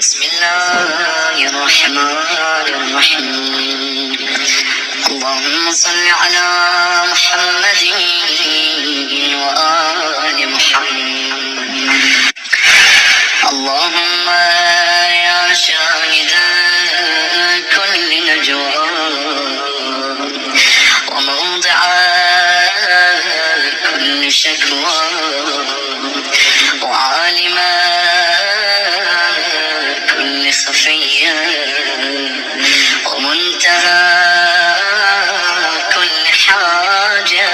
بسم الله الرحمن الرحيم. اللهم صل على محمد وآل محمد. اللهم يا شاهد كل نجوى وموضع كل شكوى وعالم كل خفية ومنتهى كل حاجة،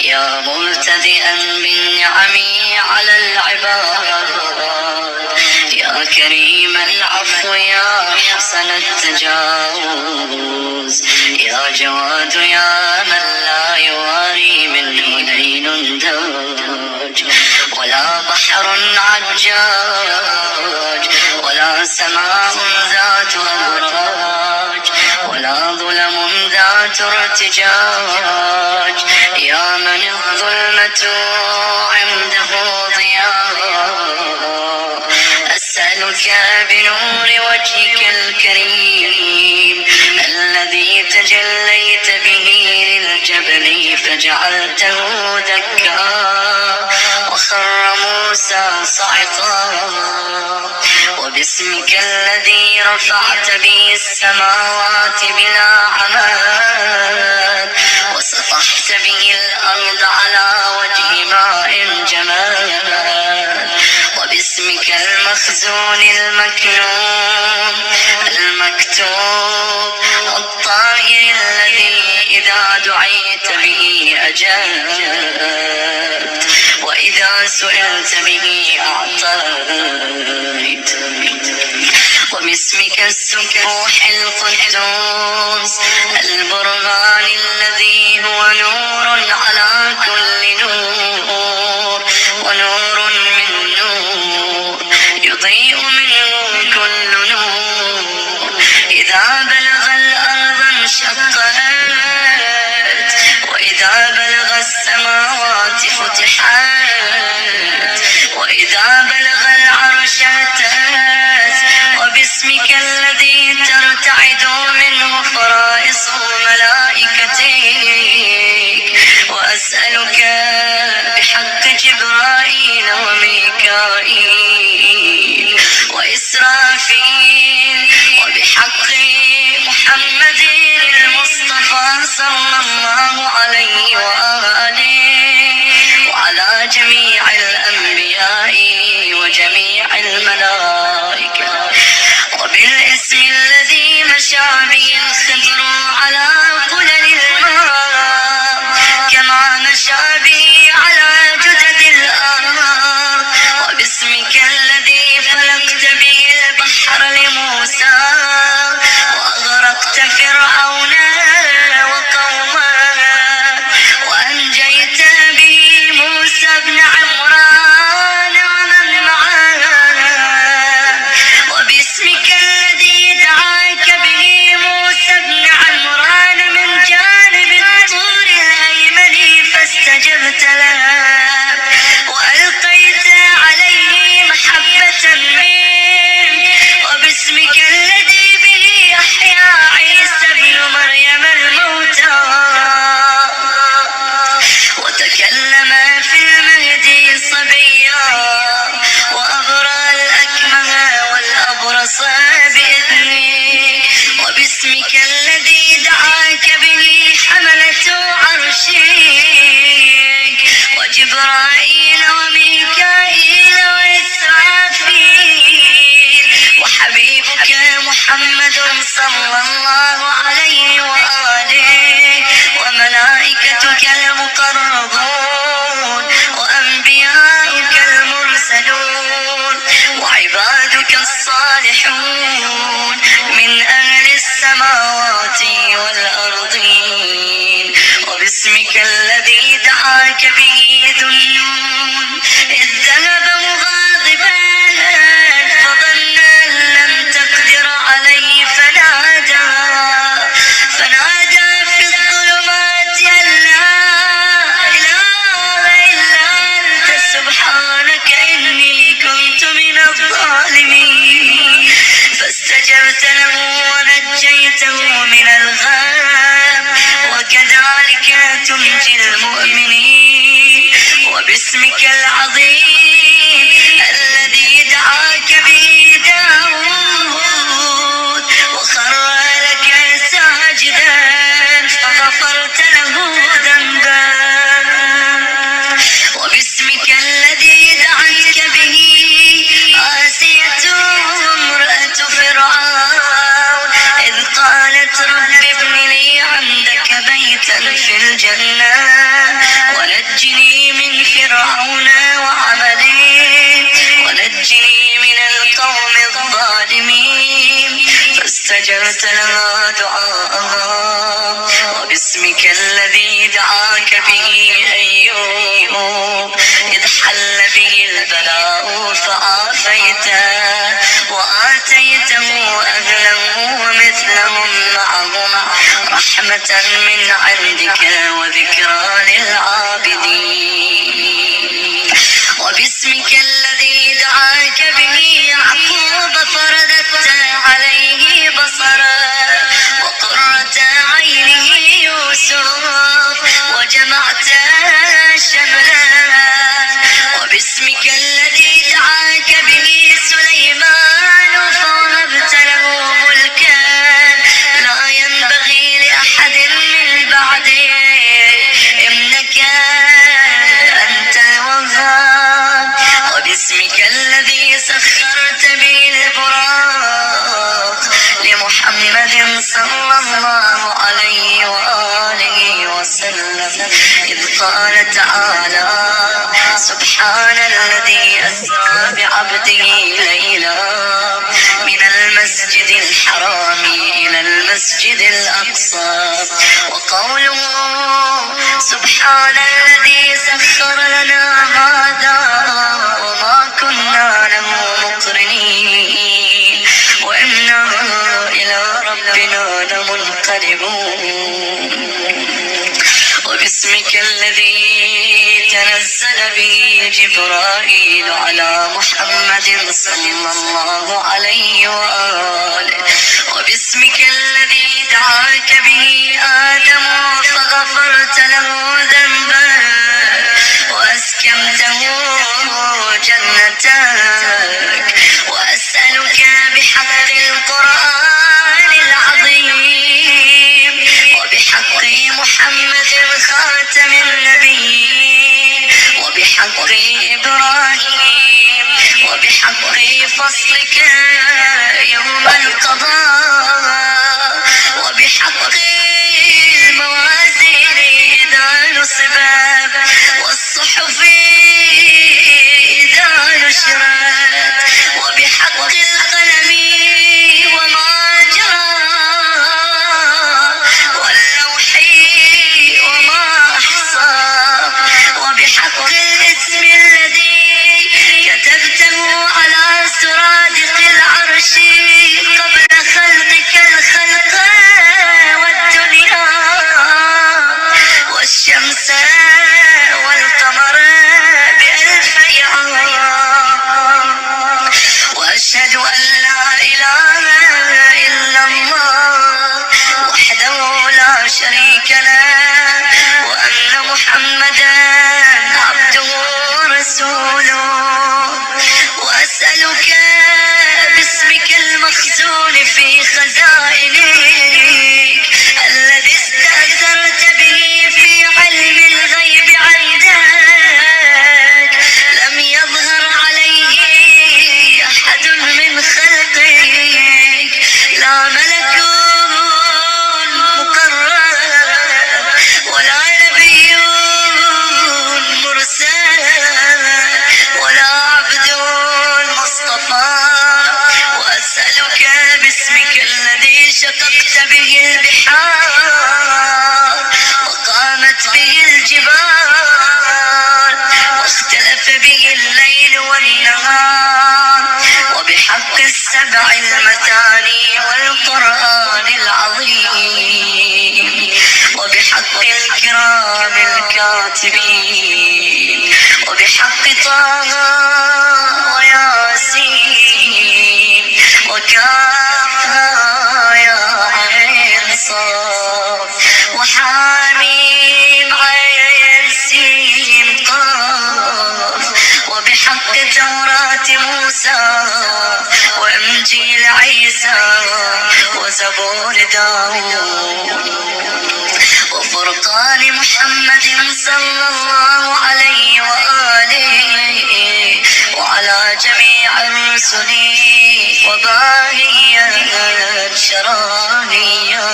يا مبتدئا بالنعم على العباد، يا كريم العفو يا حسن التجاوز، يا جواد يا من لا يواري منه ليل داج ولا بحر عجاج ولا سماء ذات أبراج ولا ظلم ذات ارتجاج، يا من الظلمة عنده ضياء. أسألك بنور وجهك الكريم الذي تجليت به للجبل فجعلته دكا وخر موسى صعقا، وباسمك الذي رفعت به السماوات بلا عماد وسطحت به الأرض على وجه ماء جماد، وباسمك المخزون المكنون المكتوب الطاهر الذي إذا دعيت به أجبت وإذا سئلت به أعطيت، وباسمك السبوح القدوس البرهان الذي هو نور على كل نور ونور من نور يضيء منه كل نور، إذا بلغ الأرض انشقت وإذا بلغ السماوات فتحت وإذا بلغ العرش اهتز، وباسمك الذي ترتعد منه فرائص ملائكتك، وأسألك بحق جبرائيل وميكائيل وإسرافيل وبحق محمد المصطفى صلى الله عليه وآله وعلى جميع الأنبياء وجميع الملائكة، وبالاسم الذي مشى به الخضر على قلل الماء كما مشى به على جدد الأرض، وباسمك الذي فلقت به البحر لموسى وأغرقت فرعون وقومه وأنجيت به موسى بن عمران ومن معه، وباسمك الذي دعاك به موسى بن عمران من جانب الطور الأيمن فاستجبت له وألقيت عليه محبة منك، وباسمك الذي به أحيا عيسى بن مريم الموتى وتكلم في المهد صبيا وأبرأ الأكمه والأبرص بإذنك، وباسمك الذي دعاك به حملة عرشك وجبرائيل وميكائيل وإسرافيل وحبيبك محمد صلى الله عليه وآله وملائكتك المقربون وأنبياؤك المرسلون وعبادك الصالحون من أهل السماوات والأرضين، وباسمك الذي دعاك به ذو النون إذ ذهب مغاضبا فظن أن لم تقدر عليه فنادى في الظلمات أن لا إله إلا أنت سبحانك إني كنت من الظالمين. وباسمك العظيم الذي دعاك به داود وخر لك ساجدا فغفرت له ذنبا، وباسمك الذي دعتك به آسية امرأة فرعون إذ قالت رب ابن لي عندك بيتا في الجنة ونجني من فرعون وعمله ونجني من القوم الظالمين، فاستجبت لها دعاءها. وباسمك الذي دعاك به أيوب إذ حل به البلاء فعافيته وآتيته أهله ومثلهم معهم رحمة من عندك وذكرى للعابدين. وباسمك الذي دعاك به يعقوب فرددت عليه بصرا وقرة عينه يوسف وجمعت شملا. وباسمك الذي دعاك به سليمان فوهبت له ملكا لا ينبغي لأحد من بعده إنك أنت الوهاب. وباسمك الذي سخرت به البراق لمحمد صلى الله عليه وآله وسلم إذ قال تعالى سبحان الذي أسرى بعبده ليلا من المسجد الحرام إلى المسجد الأقصى. وقوله سبحان الذي سخر لنا هذا وما كنا له مقرنين وإنا إلى ربنا لمنقلبون. وباسمك الذي تنزل به جبرائيل على محمد صلى الله عليه وآله. وباسمك الذي دعاك به آدم فغفرت له ذنبه وأسكنته جنتك. وأسألك بحق القرآن العظيم وبحق محمد خاتم النبيين وبحق إبراهيم وبحق فصلك يوم القضاء وبحق الموازين إذا نصبت والصحف إذا نشرت وبحق القلم وما جرى واللوح وما أحصى وبحق الاسم الذي كتبته على سرادق العرش قبل خلقك الخلق والدنيا والشمس والقمر بألف عام. وأشهد أن لا إله إلا الله وحده لا شريك له وأن محمدا عبده ورسوله. وأسألك باسمك المخزون في خزائنك الذي استأثرت به في علم الغيب عندك لم يظهر عليه أحد من خلقك لا ملك مقرب ولا نبي مرسل ولا عبد مصطفى. وأسألك باسمك الذي شققت به البحار وقامت به الجبال واختلف به الليل والنهار وبحق السبع المثاني والقرآن العظيم وبحق الكرام الكاتبين وبحق طه وياسين وكافها يا عين صاد وحاميم عين سين قاف كتوراة موسى وإنجيل عيسى وزبور داود وفرقان محمد صلى الله عليه وآله وعلى جميع الرسل وباقي الشرانية.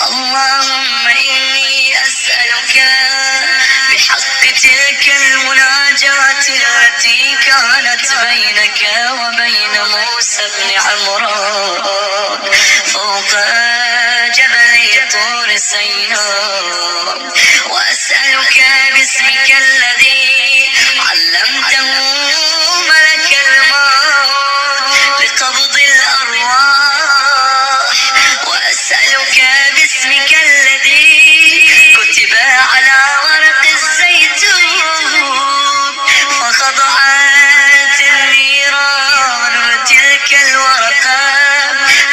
اللهم إني أسألك بحق تلك المناجاة التي كانت بينك وبين موسى بن عمران فوق جبل طور سيناء، وأسألك باسمك الذي علمته ملك الموت لقبض الأرواح، وأسألك باسمك الذي كتب على ورق الزيتون فخضعت النيران تلك الورقة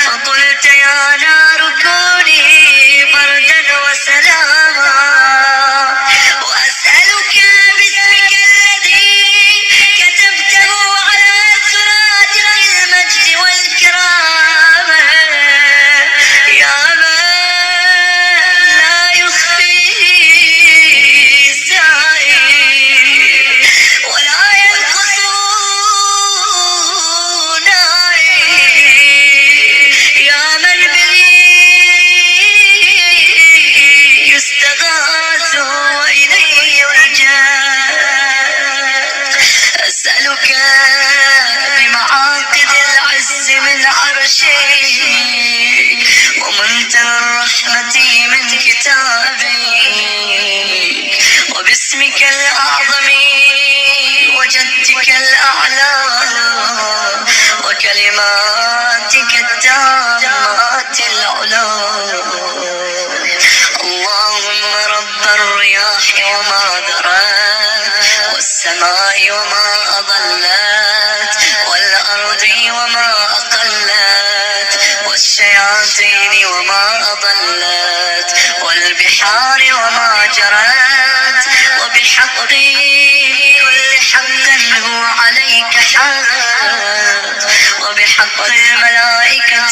فقلت يا نار كوني بردا وسلاما، وأسألك باسمك الذي كتبته على سرادق المجد والكرامة يا من لا يخفي سائر ولا ينقص نائر، يا من به يستغاث وإليه يرجى. أسألك بمعاقد العز من عرشك ومنتهى الرحمة من كتابك وباسمك الأعظم وجدك الأعلى وكلماتك التامات العلا. اللهم رب الرياح وما ذرت والسماء وما أضلت والأرض وما أقلت والشياطين وما أضلت والبحار وما جرت وبحق كل حق هو عليك حق وبحق الملائكة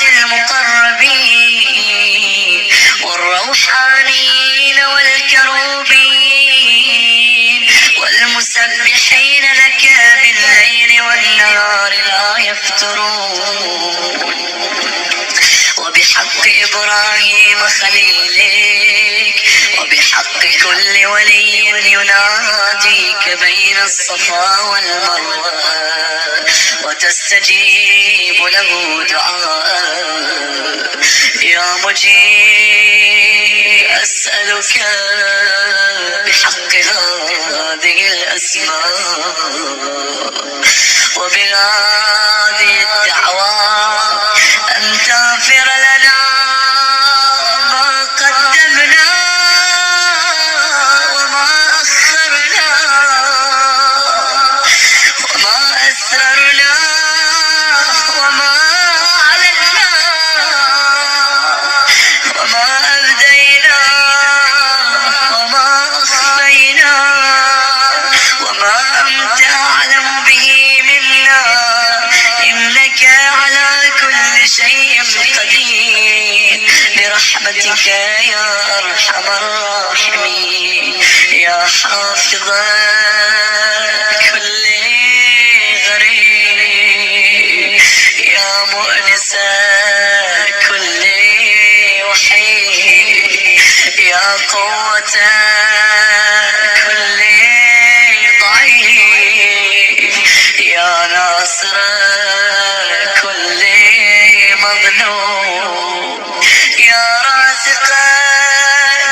المقربين والروحانيين والكروبين والمسبحين لك بالليل والنهار لا يفترون، وبحق إبراهيم خليلك وبحق كل ولي يناديك بين الصفا والمروة وتستجيب له دعاء يا مجيب. أسألك بحق هذه الأسماء وبهذه الدعوات أن تغفر لنا ما قدمنا وما أخرنا وما أسررنا وما أعلنا وما أبدينا وما أخفينا وما أنت أعلم به منا، إنك على كل شيء قدير برحمتك يا أرحم الراحمين يا حافظ كل غريب يا مؤنس كل وحيد يا قوة كل ضعيف يا ناصر كل مظلوم يا رازق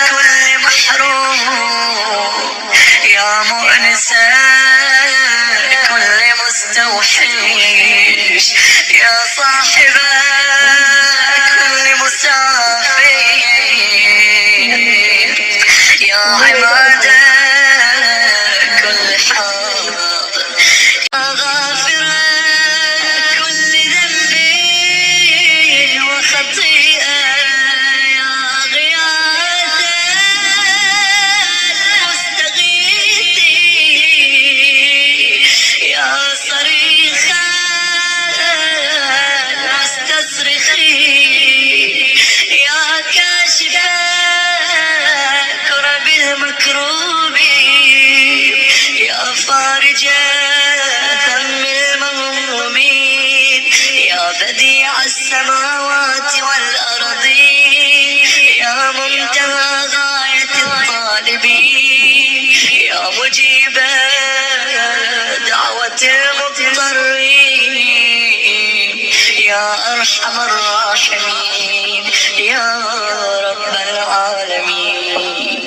كل محروم يا مؤنس كل مستوحش يا صاحب كل مسافر يا عماد كل حاضر يا غافر كل ذنب وخطيئة يا غياث المستغيثين كروبي يا فارج هم المهمومين يا بديع السماوات والأرضين يا منتهى غاية الطالبين يا مجيب دعوة المضطرين يا أرحم الراحمين يا رب العالمين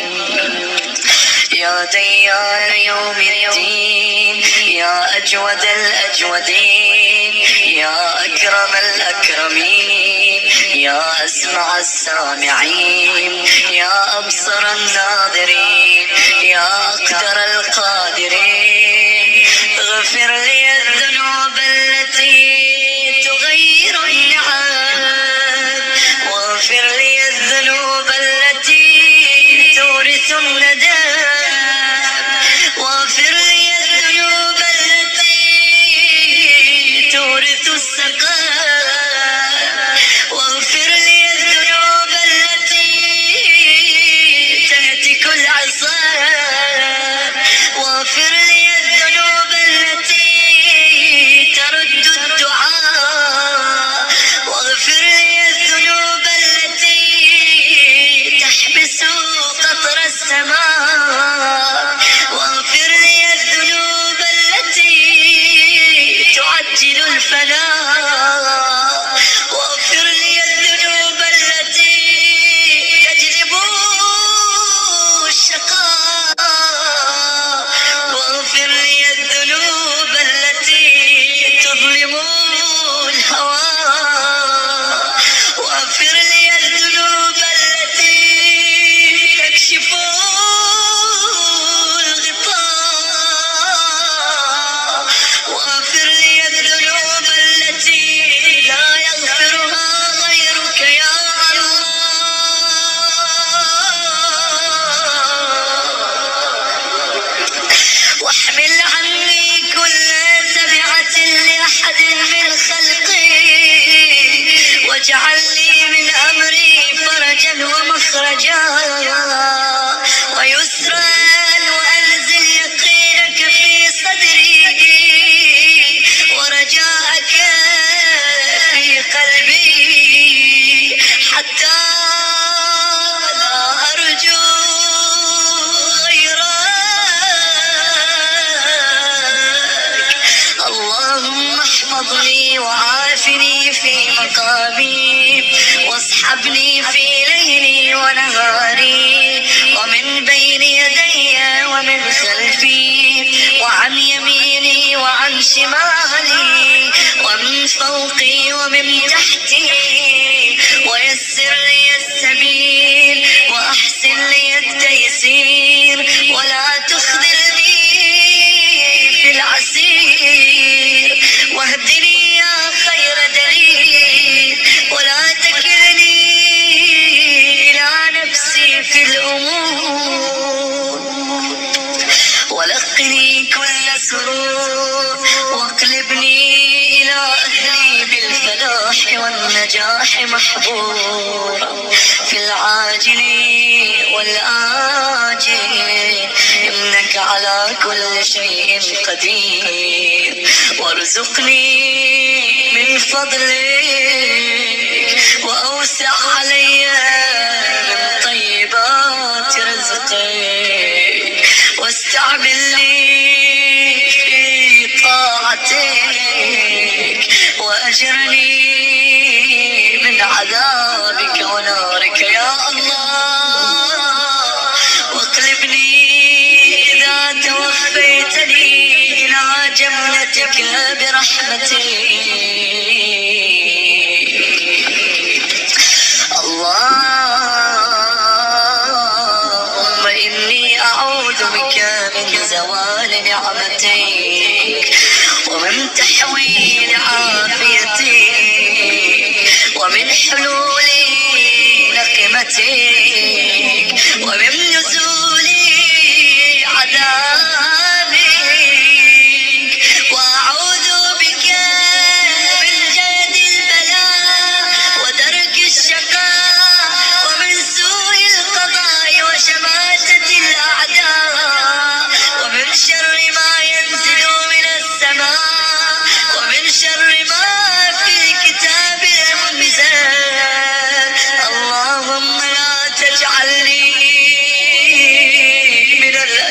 يا ديان يوم الدين يا أجود الأجودين يا أكرم الأكرمين يا أسمع السامعين يا أبصر الناظرين يا أقدر القادرين اغفر لي الذنوب التي تغير النعم واغفر لي الذنوب التي تورث الندم واغفر لي الذنوب التي تورث السقام واغفر لي الذنوب التي تهتك العصام واغفر لي الذنوب التي ترد الدعاء واغفر لي الذنوب التي تحبس قطر السماء واغفر لي الذنوب التي تعجل الفناء واغفر لي الذنوب التي تجلب الشقاء واغفر لي الذنوب التي تظلم الهوى واغفر لي الذنوب التي تكشف الغطاء واغفر لي الذنوب التي لا يغفرها غيرك يا الله واحمل عني كل تبعة لأحد من خلقي واجعل لي من أمري فرجا ومخرجا ويسرا وأنزل يقينك في صدري ورجاءك في قلبي حتى لا أرجو غيرك اللهم احفظني وعافني في مقامي واصحبني في ليلي ونهاري ومن بين يدي ومن خلفي وعن يميني وعن شمالي ومن فوقي ومن تحتي ويسر لي السبيل وأحسن لي التيسير ولا تخذلني في العسير واهدني يا خير دليل ولا تكلني إلى نفسي في الأمور ولقني كل سرور واقلبني إلى أهلي بالفلاح والنجاح محبورا في العاجل والآجل إنك على كل شيء قدير وارزقني من فضلك وأوسع علي من طيبات رزقك واستعملني في طاعتك وأجرني من عذابك ونارك يا الله واقلبني إذا توفيتني إلى جنتك برحمتك اللهم إني أعوذ بك من زوال نعمتك ومن تحويل عافيتك ومن حلول نقمتك ومن نزول عذابك وأعوذ بك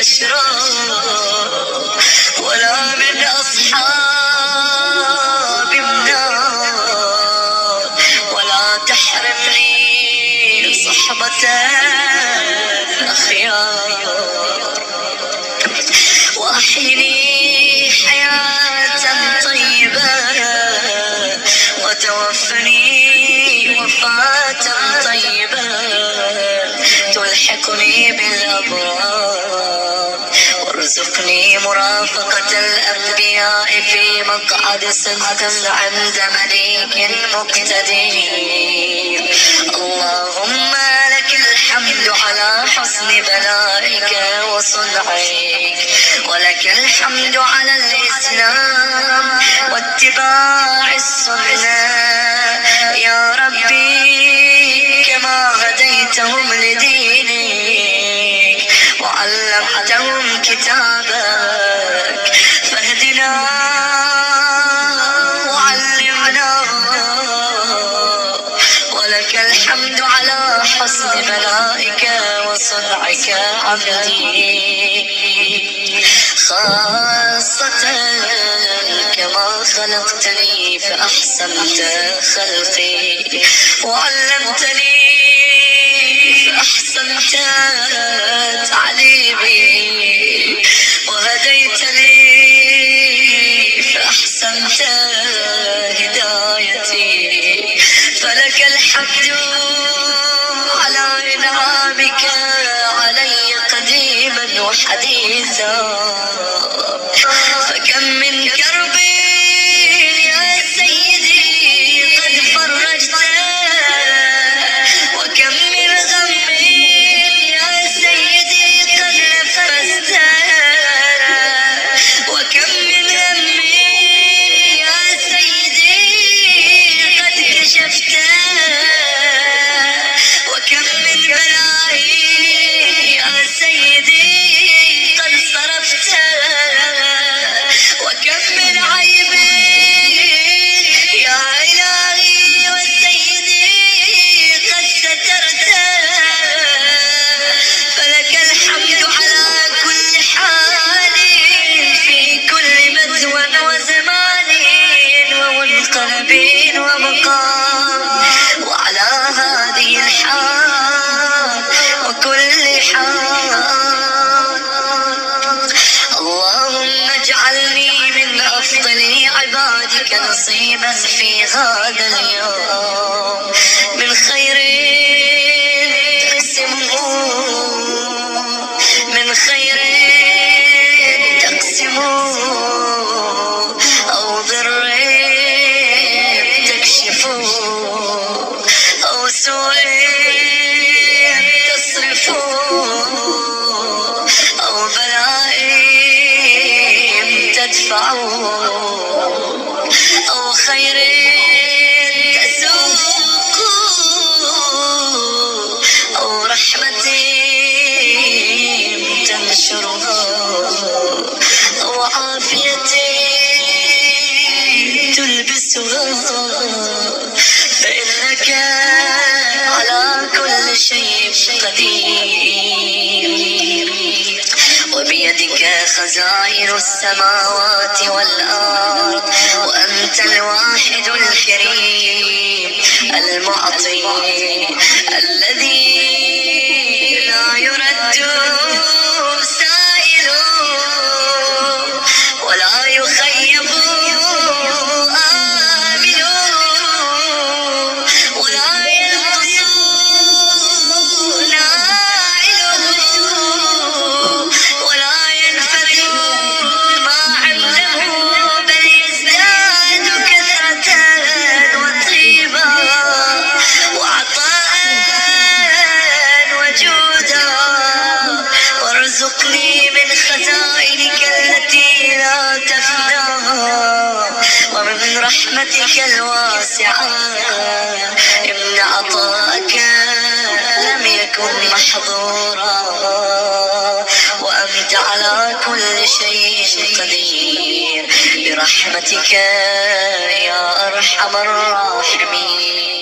الأشرار ولا من أصحاب النار، ولا تحرمني صحبة الأخيار، وأحيني حياة طيبة وتوفني وفاة طيبة تلحقني بالأبرار، وارزقني مرافقة الأنبياء في مقعد صدق عند مليك مقتدر. اللهم لك الحمد على حسن بلائك وصنعك، ولك الحمد على الإسلام واتباع السنة يا ربي، كما هديتهم لدينك وعلمتهم كتابك، فاهدنا وعلمنا، ولك الحمد على حسن بلائك وصنعك عبدي، خاصة كما خلقتني فأحسنت خلقي، وعلمتني فأحسنت تعليمي، وهديتني فأحسنت هدايتي، فلك الحمد على إنعامك علي قديما وحديثا، فكم من كرب يا سيدي قد فرجته، وكم من غم يا سيدي قد نفسته، وكم من هم يا سيدي قد كشفته، وكم من بلاء يا سيدي قد صرفته، وكم من عيب يا إلهي وسيدي قد سترته، فلك الحمد على كل حال في كل مزوى وزمان ومنقلب ومقام، وعلى هذه الحال وكل حال. اللهم اجعلني من أفضل عبادك نصيبا في هذا اليوم، من خير تقسمه، من خير تقسمه، أو ضر تكشفه، أو سوء تصرفه، أو بلاء تدفعه، أو خير تسوقه، أو رحمة تنشرها، أو عافية تلبسها، فإنك على كل شيء قدير، وبيدك خزائن السماوات والأرض، وأنت الواحد الكريم المعطي الذي لا يرد سائل ولا يخيب آمل، ولا ينقص نائل، ولا ينفد ما عنده، بل يزداد كثرة وطيبا وعطاء وجودا، وارزقني من خزائنك التي لا تفنى، ومن رحمتك الواسعة إن عطاءك لم يكن محظورا، وأنت على كل شيء قدير، برحمتك يا أرحم الراحمين.